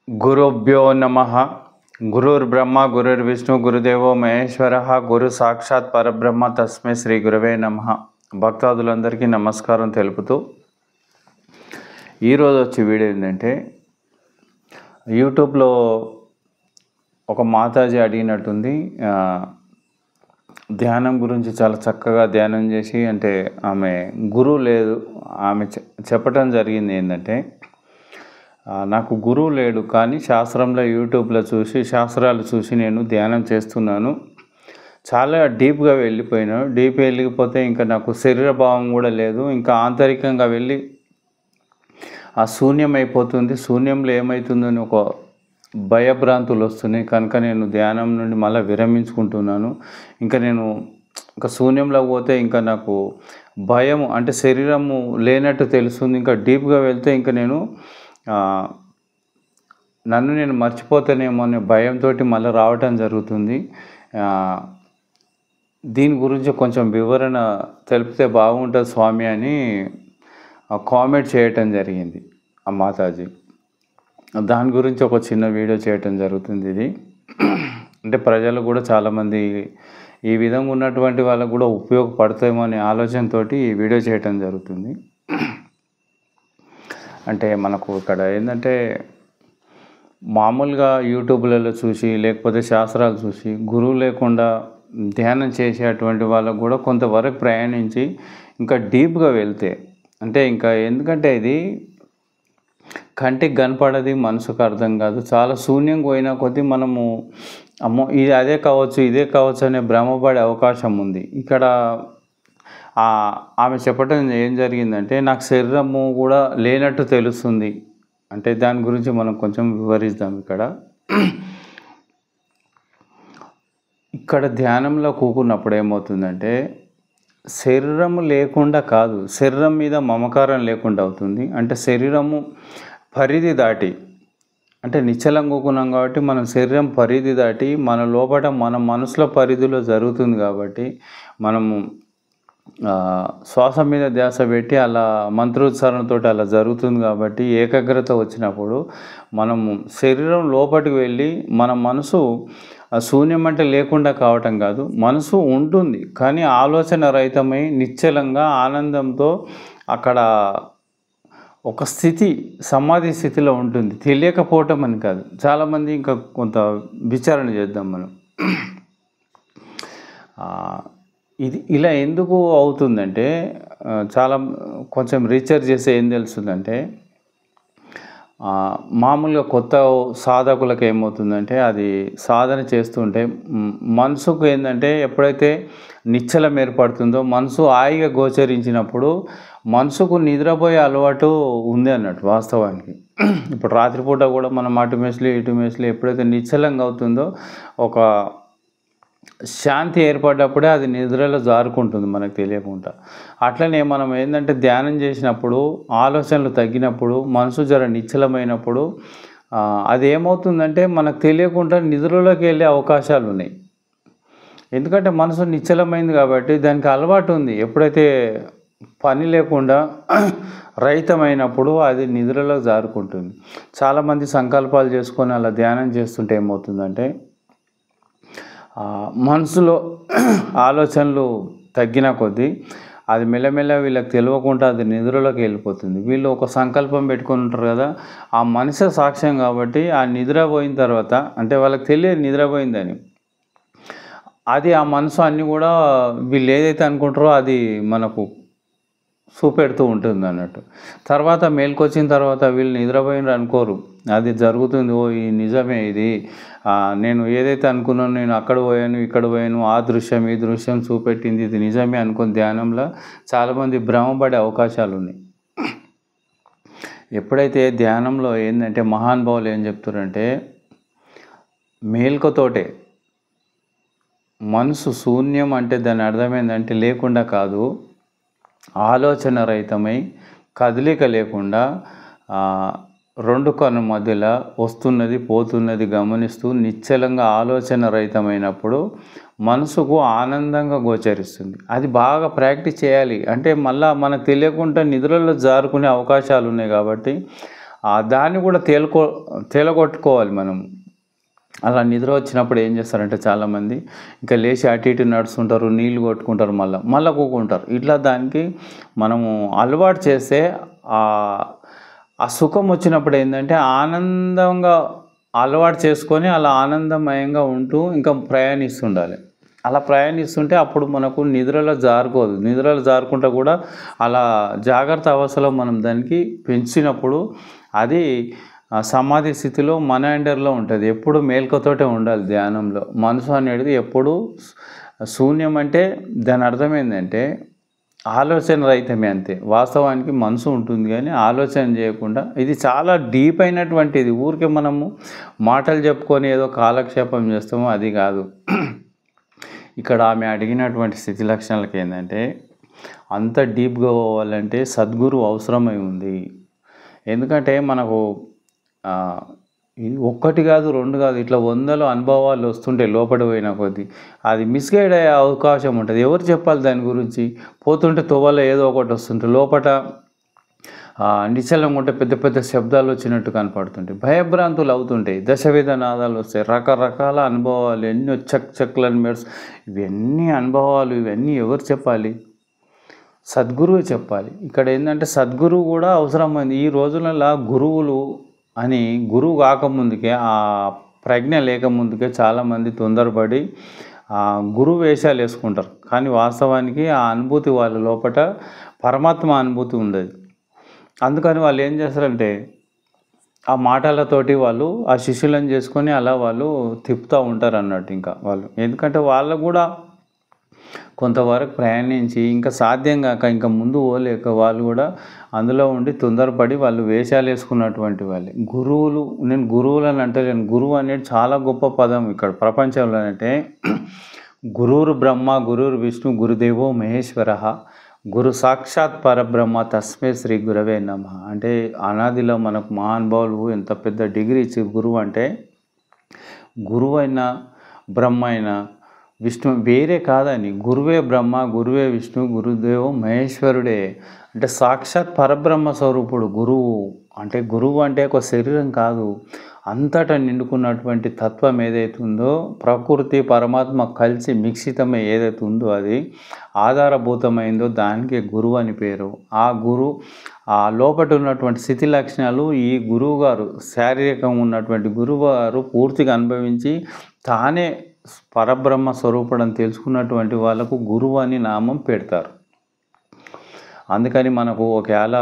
गुरुभ्यो नमः। गुरुर्ब्रह्मा गुरुर्विष्णु गुरुदेवो महेश्वरः गुरु साक्षात् परब्रह्म तस्मै శ్రీ గురవే నమః। భక్తాదులందరికీ నమస్కారం తెలుపుతూ ఈరోజు వచ్చే వీడియో ఏంటంటే, యూట్యూబ్లో ఒక మాతాజీ అడిగినట్టుంది, ధ్యానం గురించి చాలా చక్కగా ధ్యానం చేసి, అంటే ఆమె గురువు లేదు, ఆమె చెప్పటం జరిగింది ఏంటంటే, నాకు గురువు లేడు కానీ శాస్త్రంలో యూట్యూబ్లో శాస్త్రాలు చూసి నేను ధ్యానం చేస్తున్నాను. చాలా డీప్గా వెళ్ళిపోయినాను. వెళ్ళిపోతే ఇంకా నాకు శరీర భావం కూడా లేదు, ఇంకా ఆంతరికంగా వెళ్ళి ఆ శూన్యం అయిపోతుంది. శూన్యంలో ఏమవుతుందని ఒక భయభ్రాంతులు వస్తున్నాయి. కనుక నేను ధ్యానం నుండి మళ్ళీ విరమించుకుంటున్నాను. ఇంకా నేను శూన్యంలో పోతే ఇంకా నాకు భయం, అంటే శరీరము లేనట్టు తెలుస్తుంది. ఇంకా డీప్గా వెళ్తే ఇంకా నేను నన్ను నేను మర్చిపోతానేమో అనే భయంతో మళ్ళీ రావటం జరుగుతుంది. దీని గురించి కొంచెం వివరణ తెలిపితే బాగుంటుంది స్వామి అని కామెంట్ చేయటం జరిగింది ఆ మాతాజీ. దాని గురించి ఒక చిన్న వీడియో చేయటం జరుగుతుంది. ఇది అంటే ప్రజలు కూడా చాలామంది ఈ విధంగా ఉన్నటువంటి వాళ్ళకు కూడా ఉపయోగపడతాయేమో అనే ఆలోచనతో ఈ వీడియో చేయటం జరుగుతుంది. అంటే మనకు ఇక్కడ ఏంటంటే, మామూలుగా యూట్యూబ్లలో చూసి లేకపోతే శాస్త్రాలు చూసి గురువు లేకుండా ధ్యానం చేసేటువంటి వాళ్ళకు కూడా కొంతవరకు ప్రయాణించి ఇంకా డీప్గా వెళ్తే, అంటే ఇంకా ఎందుకంటే ఇది కంటికి కనపడది, మనసుకు అర్థం కాదు. చాలా శూన్యంగా పోయినా కొద్దీ మనము అమ్మో ఇది అదే కావచ్చు ఇదే కావచ్చు అనే భ్రమపడే అవకాశం ఉంది. ఇక్కడ ఆమె చెప్పటం ఏం జరిగిందంటే, నాకు శరీరము కూడా లేనట్టు తెలుస్తుంది. అంటే దాని గురించి మనం కొంచెం వివరిద్దాం. ఇక్కడ ధ్యానంలో కూకున్నప్పుడు ఏమవుతుందంటే, శరీరము లేకుండా కాదు, శరీరం మీద మమకారం లేకుండా అవుతుంది. అంటే శరీరము పరిధి దాటి, అంటే నిశ్చలం కూకున్నాం కాబట్టి మనం శరీరం పరిధి దాటి మన లోపల మన మనసులో పరిధిలో జరుగుతుంది. కాబట్టి మనము శ్వాస మీద ధ్యాస పెట్టి అలా మంత్రోచ్చారణతో అలా జరుగుతుంది. కాబట్టి ఏకాగ్రత వచ్చినప్పుడు మనము శరీరం లోపలికి వెళ్ళి మన మనసు శూన్యం అంటే లేకుండా కావటం కాదు, మనసు ఉంటుంది కానీ ఆలోచన రహితమై నిశ్చలంగా ఆనందంతో అక్కడ ఒక స్థితి సమాధి స్థితిలో ఉంటుంది. తెలియకపోవటం అని కాదు. చాలామంది ఇంకా కొంత విచారణ చేద్దాం మనం. ఇది ఇలా ఎందుకు అవుతుందంటే, చాలా కొంచెం రీసెర్చ్ చేస్తే ఏం తెలుస్తుందంటే, మామూలుగా కొత్త సాధకులకు ఏమవుతుందంటే, అది సాధన చేస్తుంటే మనసుకు ఏంటంటే, ఎప్పుడైతే నిశ్చలం ఏర్పడుతుందో మనసు హాయిగా గోచరించినప్పుడు మనసుకు నిద్రపోయే అలవాటు ఉంది అన్నట్టు వాస్తవానికి. ఇప్పుడు రాత్రిపూట కూడా మనం అటు మెస్లు ఇటు మెస్లు ఎప్పుడైతే నిశ్చలంగా అవుతుందో ఒక శాంతి ఏర్పడ్డప్పుడే అది నిద్రలో జారుకుంటుంది మనకు తెలియకుండా. అట్లనే మనం ఏంటంటే ధ్యానం చేసినప్పుడు ఆలోచనలు తగ్గినప్పుడు మనసు జర నిశ్చలమైనప్పుడు అది ఏమవుతుందంటే మనకు తెలియకుండా నిద్రలోకి వెళ్ళే అవకాశాలు ఉన్నాయి. ఎందుకంటే మనసు నిశ్చలమైంది కాబట్టి దానికి అలవాటు ఉంది. ఎప్పుడైతే పని లేకుండా రహితమైనప్పుడు అది నిద్రలో జారుకుంటుంది. చాలామంది సంకల్పాలు చేసుకొని అలా ధ్యానం చేస్తుంటే ఏమవుతుందంటే, మనసులో ఆలోచనలు తగ్గిన కొద్దీ అది మెల్లమెల్ల వీళ్ళకి తెలియకుండా అది నిద్రలోకి వెళ్ళిపోతుంది. వీళ్ళు ఒక సంకల్పం పెట్టుకొని ఉంటారు కదా, ఆ మనసే సాక్ష్యం కాబట్టి ఆ నిద్రపోయిన తర్వాత, అంటే వాళ్ళకి తెలియదు నిద్రపోయిందని, అది ఆ మనసు అన్నీ కూడా వీళ్ళు ఏదైతే అనుకుంటారో అది మనకు చూపెడుతూ ఉంటుంది అన్నట్టు. తర్వాత మేల్కొచ్చిన తర్వాత వీళ్ళు నిద్రపోయినారు అనుకోరు, అది జరుగుతుంది. ఓ ఈ నిజమే, ఇది నేను ఏదైతే అనుకున్నాను, నేను అక్కడ పోయాను ఇక్కడ పోయాను, ఆ దృశ్యం ఈ దృశ్యం చూపెట్టింది, ఇది నిజమే అనుకుని ధ్యానంలో చాలామంది భ్రమపడే అవకాశాలు ఉన్నాయి. ఎప్పుడైతే ధ్యానంలో ఏంటంటే మహానుభావులు ఏం చెప్తారంటే, మేల్కొతోటే మనసు శూన్యం అంటే దాని అర్థమైందంటే లేకుండా కాదు, ఆలోచన రహితమై కదలిక లేకుండా రెండు కన్ను మధ్యలో వస్తున్నది పోతున్నది గమనిస్తూ నిశ్చలంగా ఆలోచన రహితమైనప్పుడు మనసుకు ఆనందంగా గోచరిస్తుంది. అది బాగా ప్రాక్టీస్ చేయాలి. అంటే మళ్ళీ మనకు తెలియకుండా నిద్రలో జారుకునే అవకాశాలు ఉన్నాయి. కాబట్టి దాన్ని కూడా తేలగొట్టుకోవాలి మనం. అలా నిద్ర వచ్చినప్పుడు ఏం చేస్తారంటే చాలామంది ఇంకా లేచి అటు ఇటు నడుస్తుంటారు, నీళ్ళు కొట్టుకుంటారు, మళ్ళీ కూకుంటారు. ఇట్లా దానికి మనము అలవాటు చేస్తే ఆ సుఖం వచ్చినప్పుడు ఏంటంటే ఆనందంగా అలవాటు చేసుకొని అలా ఆనందమయంగా ఉంటూ ఇంకా ప్రయాణిస్తుండాలి. అలా ప్రయాణిస్తుంటే అప్పుడు మనకు నిద్రలో జారుకోదు. నిద్రలో జారుకుంటా కూడా అలా జాగ్రత్త అవస్థలో మనం దానికి పెంచినప్పుడు అది సమాధి స్థితిలో మన అండర్లో ఉంటుంది. ఎప్పుడు మేల్కతోటే ఉండాలి ధ్యానంలో. మనసు అనేది ఎప్పుడు శూన్యం. అంటే దాని అర్థం ఏంటంటే ఆలోచన రహితమే అంతే. వాస్తవానికి మనసు ఉంటుంది కానీ ఆలోచన చేయకుండా. ఇది చాలా డీప్ అయినటువంటిది. ఊరికే మనము మాటలు చెప్పుకొని ఏదో కాలక్షేపం చేస్తామో అది కాదు. ఇక్కడ ఆమె అడిగినటువంటి స్థితి లక్షణాలకు ఏంటంటే అంత డీప్గా పోవాలంటే సద్గురు అవసరమై ఉంది. ఎందుకంటే మనకు ఇది ఒక్కటి కాదు, రెండు కాదు, ఇట్లా 100 అనుభవాలు వస్తుంటే లోపల పోయిన కొద్దీ అది మిస్గైడ్ అయ్యే అవకాశం ఉంటుంది. ఎవరు చెప్పాలి దాని గురించి? పోతుంటే తోవలో ఏదో ఒకటి వస్తుంటే లోపల నిశ్చలంగా ఉంటే పెద్ద పెద్ద శబ్దాలు వచ్చినట్టు కనపడుతుంటాయి, భయభ్రాంతులు అవుతుంటాయి, దశవిధ నాదాలు వస్తాయి, రకరకాల అనుభవాలు ఎన్నో చక్లను మెడ్స్. ఇవన్నీ అనుభవాలు ఇవన్నీ ఎవరు చెప్పాలి? సద్గురువు చెప్పాలి. ఇక్కడ ఏంటంటే సద్గురువు కూడా అవసరమైంది. ఈ రోజులలో గురువులు అని గురువు కాకముందుకే ఆ ప్రజ్ఞ లేకముందుకే చాలామంది తొందరపడి గురువు వేషాలు వేసుకుంటారు. కానీ వాస్తవానికి ఆ అనుభూతి వాళ్ళ లోపల పరమాత్మ అనుభూతి ఉండదు. అందుకని వాళ్ళు ఏం చేస్తారంటే ఆ మాటలతోటి వాళ్ళు ఆ శిష్యులను చేసుకొని అలా వాళ్ళు తిప్పుతూ ఉంటారు అన్నట్టు ఇంకా వాళ్ళు. ఎందుకంటే వాళ్ళు కూడా కొంతవరకు ప్రయాణించి ఇంకా సాధ్యం కాక ఇంకా ముందు పోలేక వాళ్ళు కూడా అందులో ఉండి తొందరపడి వాళ్ళు వేషాలు వేసుకున్నటువంటి వాళ్ళే గురువులు. నేను గురువులని అంటలేను. గురువు అనేది చాలా గొప్ప పదం ఇక్కడ ప్రపంచంలో. అంటే గురువురు బ్రహ్మ, గురువురు విష్ణు, గురుదేవో మహేశ్వర, గురు సాక్షాత్ పరబ్రహ్మ, తస్మే శ్రీ గురవే నమః. అంటే అనాదిలో మనకు మహానుభావులు ఎంత పెద్ద డిగ్రీ ఇచ్చి గురువు అంటే గురువు అయినా బ్రహ్మ అయినా విష్ణు వేరే కాదని. గురువే బ్రహ్మ, గురువే విష్ణు, గురుదేవో మహేశ్వరుడే. అంటే సాక్షాత్ పరబ్రహ్మ స్వరూపుడు గురువు. అంటే గురువు అంటే ఒక శరీరం కాదు, అంతటా నిండుకున్నటువంటి తత్వం ఏదైతే ఉందో, ప్రకృతి పరమాత్మ కలిసి మిశ్రితమై ఏదైతే ఉందో అది ఆధారభూతమైందో దానికి గురువు అని పేరు. ఆ ఆ లోపల ఉన్నటువంటి స్థితి లక్షణాలు ఈ గురువు గారు, శారీరకంగా ఉన్నటువంటి గురువు గారు పూర్తిగా అనుభవించి తానే పరబ్రహ్మ స్వరూపుడని తెలుసుకున్నటువంటి వాళ్ళకు గురువు అని నామం పెడతారు. అందుకని మనకు ఒకవేళ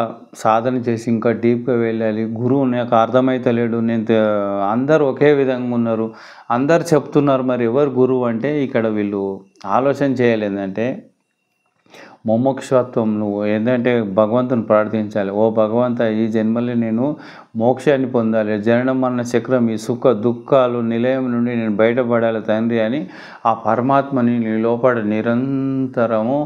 సాధన చేసి ఇంకా డీప్గా వెళ్ళాలి, గురువు నాకు అర్థమైతలేడు, అందరూ ఒకే విధంగా ఉన్నారు, అందరు చెప్తున్నారు, మరి ఎవరు గురువు అంటే ఇక్కడ వీళ్ళు ఆలోచన చేయలేదంటే ముముక్షత్వం. నువ్వు ఏంటంటే భగవంతుని ప్రార్థించాలి. ఓ భగవంత, ఈ జన్మలో నేను మోక్షాన్ని పొందాలి, జనన మరణ చక్రం ఈ సుఖ దుఃఖాలు నిలయం నుండి నేను బయటపడాలి తండ్రి అని ఆ పరమాత్మని నీ లోపల నిరంతరము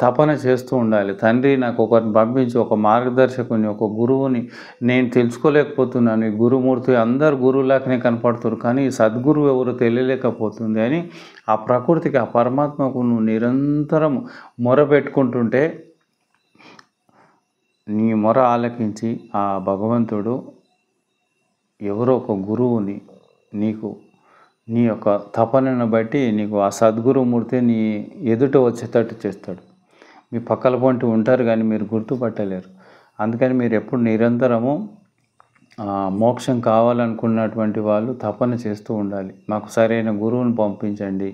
తపన చేస్తూ ఉండాలి. తండ్రి నాకు ఒకరిని పంపించి, ఒక మార్గదర్శకుని, ఒక గురువుని నేను తెలుసుకోలేకపోతున్నాను. ఈ గురుమూర్తి అందరు గురువులాగానే కనపడుతున్నారు కానీ సద్గురువు ఎవరు తెలియలేకపోతుంది అని ఆ ప్రకృతికి, ఆ పరమాత్మకు నువ్వు నిరంతరం మొరపెట్టుకుంటుంటే నీ మొర ఆలకించి ఆ భగవంతుడు ఎవరో ఒక గురువుని నీకు నీ యొక్క తపనను బట్టి నీకు ఆ సద్గురుమూర్తి నీ ఎదుట వచ్చేటట్టు చేస్తాడు. మీ పక్కల పొంటి ఉంటారు కానీ మీరు గుర్తుపట్టలేరు. అందుకని మీరు ఎప్పుడు నిరంతరము మోక్షం కావాలనుకున్నటువంటి వాళ్ళు తపన చేస్తూ ఉండాలి. మాకు సరైన గురువుని పంపించండి,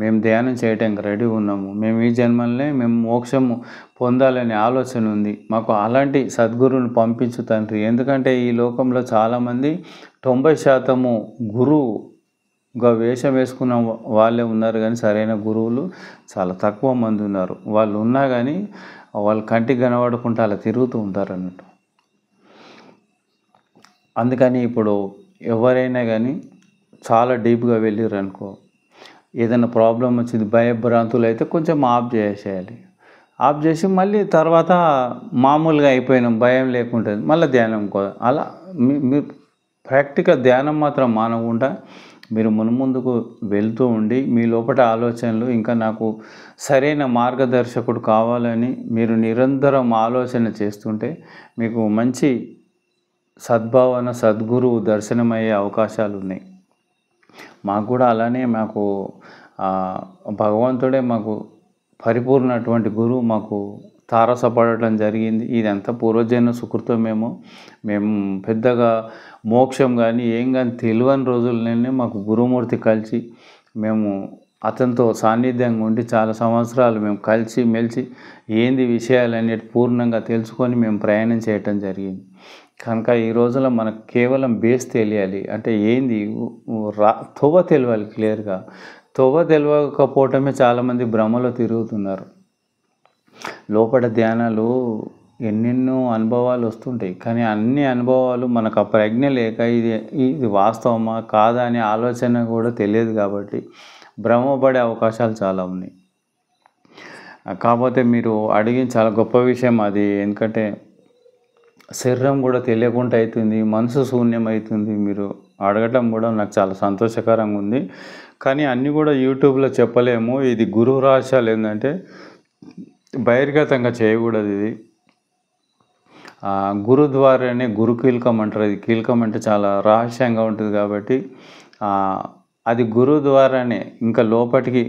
మేము ధ్యానం చేయడానికి రెడీ ఉన్నాము, మేము ఈ జన్మలనే మేము మోక్షము పొందాలనే ఆలోచన ఉంది, మాకు అలాంటి సద్గురువుని పంపించు తండ్రి. ఎందుకంటే ఈ లోకంలో చాలామంది 90% గురువుగా వేషం వేసుకున్న వాళ్ళే ఉన్నారు కానీ సరైన గురువులు చాలా తక్కువ మంది ఉన్నారు. వాళ్ళు ఉన్నా కానీ వాళ్ళు కంటికి కనబడకుండా అలా తిరుగుతూ ఉంటారు అన్నట్టు. అందుకని ఇప్పుడు ఎవరైనా కానీ చాలా డీప్గా వెళ్ళారు అనుకో, ఏదైనా ప్రాబ్లం వచ్చింది, భయభ్రాంతులు అయితే కొంచెం ఆఫ్ చేసేయాలి. ఆఫ్ చేసి మళ్ళీ తర్వాత మామూలుగా అయిపోయినాం, భయం లేకుంటుంది, మళ్ళీ ధ్యానం అలా మీరు ప్రాక్టికల్ ధ్యానం మాత్రం మానకుండా మీరు మున్ముందుకు వెళ్తూ ఉండి మీ లోపల ఆలోచనలు ఇంకా నాకు సరైన మార్గదర్శకుడు కావాలని మీరు నిరంతరం ఆలోచన చేస్తుంటే మీకు మంచి సద్భావన సద్గురువు దర్శనమయ్యే అవకాశాలు ఉన్నాయి. మాకు కూడా అలానే మాకు భగవంతుడే మాకు పరిపూర్ణటువంటి గురువు మాకు తారసపడటం జరిగింది. ఇదంతా పూర్వజన్మ సుకృతమేమో. మేము పెద్దగా మోక్షం కానీ ఏం కానీ తెలియని రోజుల్లోనే మాకు గురుమూర్తి కలిసి మేము అతనితో సాన్నిధ్యంగా ఉండి చాలా సంవత్సరాలు మేము కలిసి మెలిసి ఏంది విషయాలనేది పూర్ణంగా తెలుసుకొని మేము ప్రయాణం చేయటం జరిగింది. కనుక ఈ రోజుల్లో మనకు కేవలం బేస్ తెలియాలి, అంటే ఏంది తొవ్వ తెలియాలి క్లియర్గా. తొవ్వ తెలియకపోవటమే చాలామంది భ్రమలో తిరుగుతున్నారు. లోపల ధ్యానాలు ఎన్నెన్నో అనుభవాలు వస్తుంటాయి, కానీ అన్ని అనుభవాలు మనకు ఆ ప్రజ్ఞ లేక ఇది వాస్తవమా కాదా అనే ఆలోచన కూడా తెలియదు కాబట్టి భ్రమపడే అవకాశాలు చాలా ఉన్నాయి. కాకపోతే మీరు అడిగిన చాలా గొప్ప విషయం అది. ఎందుకంటే శరీరం కూడా తెలియకుండా అవుతుంది, మనసు శూన్యం అవుతుంది. మీరు అడగటం కూడా నాకు చాలా సంతోషకరంగా ఉంది. కానీ అన్నీ కూడా యూట్యూబ్లో చెప్పలేము. ఇది గురువు రహస్యాలు ఏంటంటే బహిర్గతంగా చేయకూడదు. ఇది గురు ద్వారానే గురు కీలకం అంటారు. అది కీలకం అంటే చాలా రహస్యంగా ఉంటుంది కాబట్టి అది గురువు ద్వారానే ఇంకా లోపలికి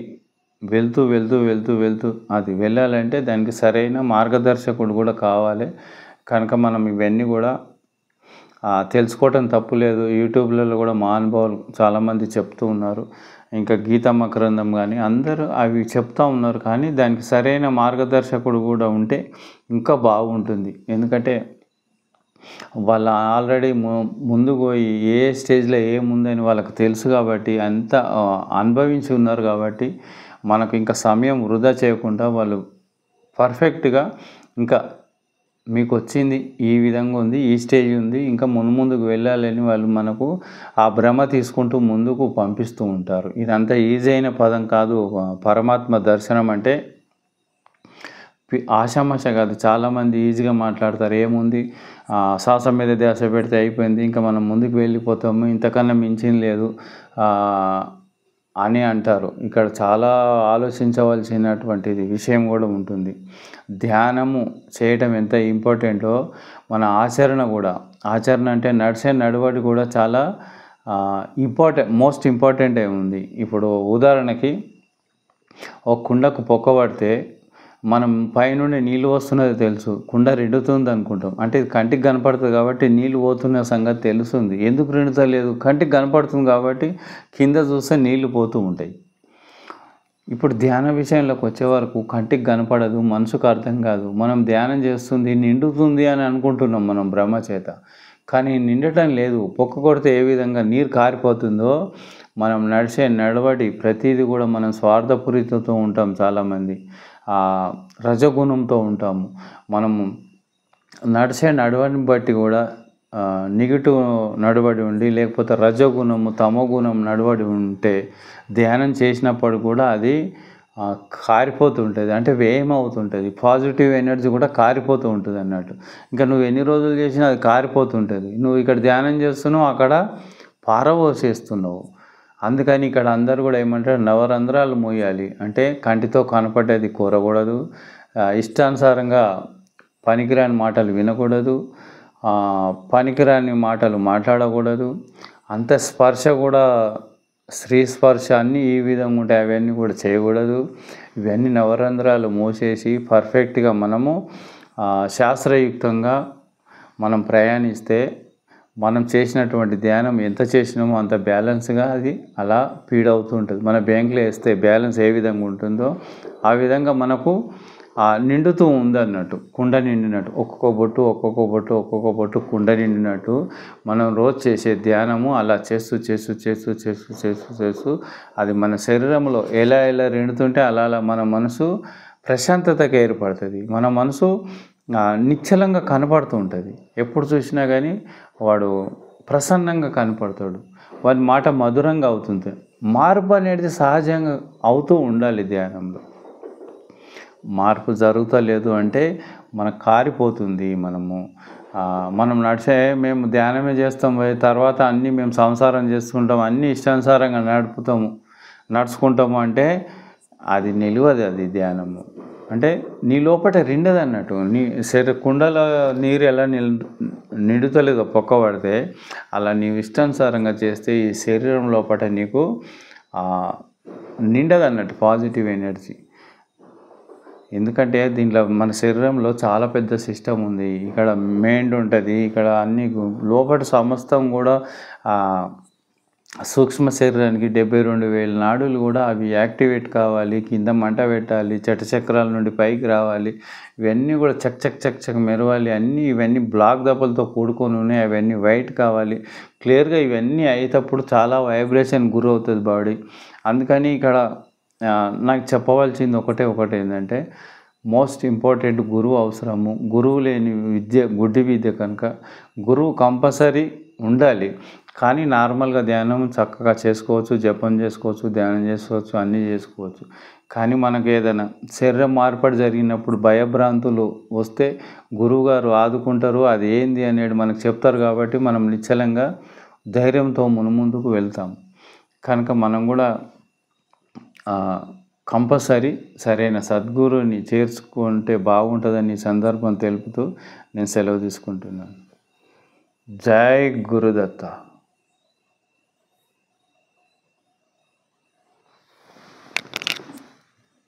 వెళ్తూ వెళ్తూ వెళ్తూ వెళ్తూ అది వెళ్ళాలంటే దానికి సరైన మార్గదర్శకుడు కూడా కావాలి. కనుక మనం ఇవన్నీ కూడా తెలుసుకోవటం తప్పులేదు. యూట్యూబ్లలో కూడా మహానుభావులు చాలామంది చెప్తూ ఉన్నారు. ఇంకా గీతమ్మ గ్రంథం కానీ అందరూ అవి చెప్తూ ఉన్నారు. కానీ దానికి సరైన మార్గదర్శకుడు కూడా ఉంటే ఇంకా బాగుంటుంది. ఎందుకంటే వాళ్ళు ఆల్రెడీ ముందుకు పోయి ఏ స్టేజ్లో ఏముందని వాళ్ళకి తెలుసు కాబట్టి, అంత అనుభవించి ఉన్నారు కాబట్టి మనకు ఇంకా సమయం వృధా చేయకుండా వాళ్ళు పర్ఫెక్ట్గా ఇంకా మీకు వచ్చింది ఈ విధంగా ఉంది, ఈ స్టేజ్ ఉంది, ఇంకా ముందుకు వెళ్ళాలని వాళ్ళు మనకు ఆ భ్రమ తీసుకుంటూ ముందుకు పంపిస్తూ ఉంటారు. ఇదంతా ఈజీ అయిన పదం కాదు. పరమాత్మ దర్శనం అంటే ఆషామాష కాదు. చాలామంది ఈజీగా మాట్లాడతారు, ఏముంది శ్వాస మీద ధ్యాస పెడితే అయిపోయింది, ఇంకా మనం ముందుకు వెళ్ళిపోతాము, ఇంతకన్నా మించింది లేదు అని అంటారు. ఇక్కడ చాలా ఆలోచించవలసినటువంటిది విషయం కూడా ఉంటుంది. ధ్యానము చేయటం ఎంత ఇంపార్టెంటో మన ఆచరణ కూడా. ఆచరణ అంటే నడిచే నడవడి కూడా చాలా మోస్ట్ ఇంపార్టెంట్ ఉంది. ఇప్పుడు ఉదాహరణకి ఒక కుండకు పొక్క పడితే మనం పైనుండి నీళ్ళు వస్తున్నది తెలుసు, కుండ రెండుతుంది అనుకుంటాం. అంటే ఇది కంటికి కనపడుతుంది కాబట్టి నీళ్ళు పోతున్న సంగతి తెలుస్తుంది. ఎందుకు రెండుతలేదు? కంటికి కనపడుతుంది కాబట్టి కింద చూస్తే నీళ్లు పోతూ ఉంటాయి. ఇప్పుడు ధ్యాన విషయంలోకి వచ్చే వరకు కంటికి కనపడదు, మనసుకు అర్థం కాదు. మనం ధ్యానం చేస్తుంది నిండుతుంది అని అనుకుంటున్నాం మనం భ్రమ చేత. కానీ నిండటం లేదు. పొక్క కొడితే ఏ విధంగా నీరు కారిపోతుందో మనం నడిచే నడవడి ప్రతిదీ కూడా మనం స్వార్థపూరితతో ఉంటాం. చాలామంది రజగుణంతో ఉంటాము. మనము నడిచే నడవడిని బట్టి కూడా నెగిటివ్ నడవడి ఉండి, లేకపోతే రజగుణము తమోగుణం నడవడి ఉంటే ధ్యానం చేసినప్పుడు కూడా అది కారిపోతుంటుంది, అంటే వ్యయం అవుతుంటుంది. పాజిటివ్ ఎనర్జీ కూడా కారిపోతూ ఉంటుంది అన్నట్టు. ఇంకా నువ్వు ఎన్ని రోజులు చేసినా అది కారిపోతుంటుంది. నువ్వు ఇక్కడ ధ్యానం చేస్తున్నావు, అక్కడ పారవోసేస్తున్నావు. అందుకని ఇక్కడ అందరూ కూడా ఏమంటారు, నవరంధ్రాలు మూయాలి. అంటే కంటితో కనపడేది కోరకూడదు, ఇష్టానుసారంగా పనికిరాని మాటలు వినకూడదు, పనికిరాని మాటలు మాట్లాడకూడదు. అంత స్పర్శ కూడా స్త్రీ స్పర్శ అన్నీ ఈ విధంగా ఉంటాయి, అవన్నీ కూడా చేయకూడదు. ఇవన్నీ నవరంధ్రాలు మూసేసి పర్ఫెక్ట్గా మనము శాస్త్రయుక్తంగా మనం ప్రయాణిస్తే మనం చేసినటువంటి ధ్యానం ఎంత చేసినామో అంత బ్యాలెన్స్గా అది అలా ఫీడ్ అవుతూ ఉంటుంది. మన బ్యాంకులో వేస్తే బ్యాలెన్స్ ఏ విధంగా ఉంటుందో ఆ విధంగా మనకు నిండుతూ ఉందన్నట్టు, కుండ నిండినట్టు. ఒక్కొక్క బొట్టు కుండ నిండినట్టు మనం రోజు చేసే ధ్యానము అలా చేస్తూ అది మన శరీరంలో ఎలా నిండుతుంటే అలా మన మనసు ప్రశాంతతకి ఏర్పడుతుంది. మన మనసు నిశ్చలంగా కనపడుతూ ఉంటుంది. ఎప్పుడు చూసినా కానీ వాడు ప్రసన్నంగా కనపడతాడు, వాడి మాట మధురంగా అవుతుంది. మార్పు అనేది సహజంగా అవుతూ ఉండాలి. ధ్యానంలో మార్పు జరుగుతలేదు అంటే మనకు కారిపోతుంది. మనం మేము ధ్యానమే చేస్తాం, తర్వాత అన్నీ మేము సంసారం చేస్తుంటాం, అన్నీ ఇష్టానుసారంగా నడుచుకుంటాము అంటే అది నిలవదు. అది ధ్యానము అంటే నీ లోపట రెండదు అన్నట్టు. నీ కుండలో నీరు ఎలా నిండుతలేదో పొక్క పడితే, అలా నీవు ఇష్టానుసారంగా చేస్తే ఈ శరీరం లోపట నీకు నిండదు అన్నట్టు పాజిటివ్ ఎనర్జీ. ఎందుకంటే దీంట్లో మన శరీరంలో చాలా పెద్ద సిస్టమ్ ఉంది. ఇక్కడ మైండ్ ఉంటుంది, ఇక్కడ అన్ని లోపల సమస్తం కూడా సూక్ష్మ శరీరానికి 72,000 నాడులు కూడా అవి యాక్టివేట్ కావాలి, కింద మంట పెట్టాలి, చక్రాల నుండి పైకి రావాలి, ఇవన్నీ కూడా చక్ చక్ చక్ చక్ మెరవాలి. ఇవన్నీ బ్లాక్ దెబ్బలతో కూడుకొని ఉన్నాయి, అవన్నీ వైట్ కావాలి. క్లియర్గా ఇవన్నీ అయ్యేటప్పుడు చాలా వైబ్రేషన్ గురవుతుంది బాడీ. అందుకని ఇక్కడ నాకు చెప్పవలసింది ఒకటే ఏంటంటే, మోస్ట్ ఇంపార్టెంట్ గురువు అవసరము. గురువు లేని విద్య గుడ్డి విద్య కనుక గురువు కంపల్సరీ ఉండాలి. కానీ నార్మల్గా ధ్యానం చక్కగా చేసుకోవచ్చు, జపం చేసుకోవచ్చు, ధ్యానం చేసుకోవచ్చు, అన్నీ చేసుకోవచ్చు. కానీ మనకు ఏదైనా శరీరం మార్పిడి జరిగినప్పుడు భయభ్రాంతులు వస్తే గురువుగారు ఆదుకుంటారు. అది ఏంది అనేది మనకు చెప్తారు. కాబట్టి మనం నిశ్చలంగా ధైర్యంతో ముందుకు వెళ్తాం. కనుక మనం కూడా కంపల్సరీ సరైన సద్గురువుని చేర్చుకుంటే బాగుంటుందని సందర్భం తెలుపుతూ నేను సెలవు తీసుకుంటున్నాను. జై గురుదత్త.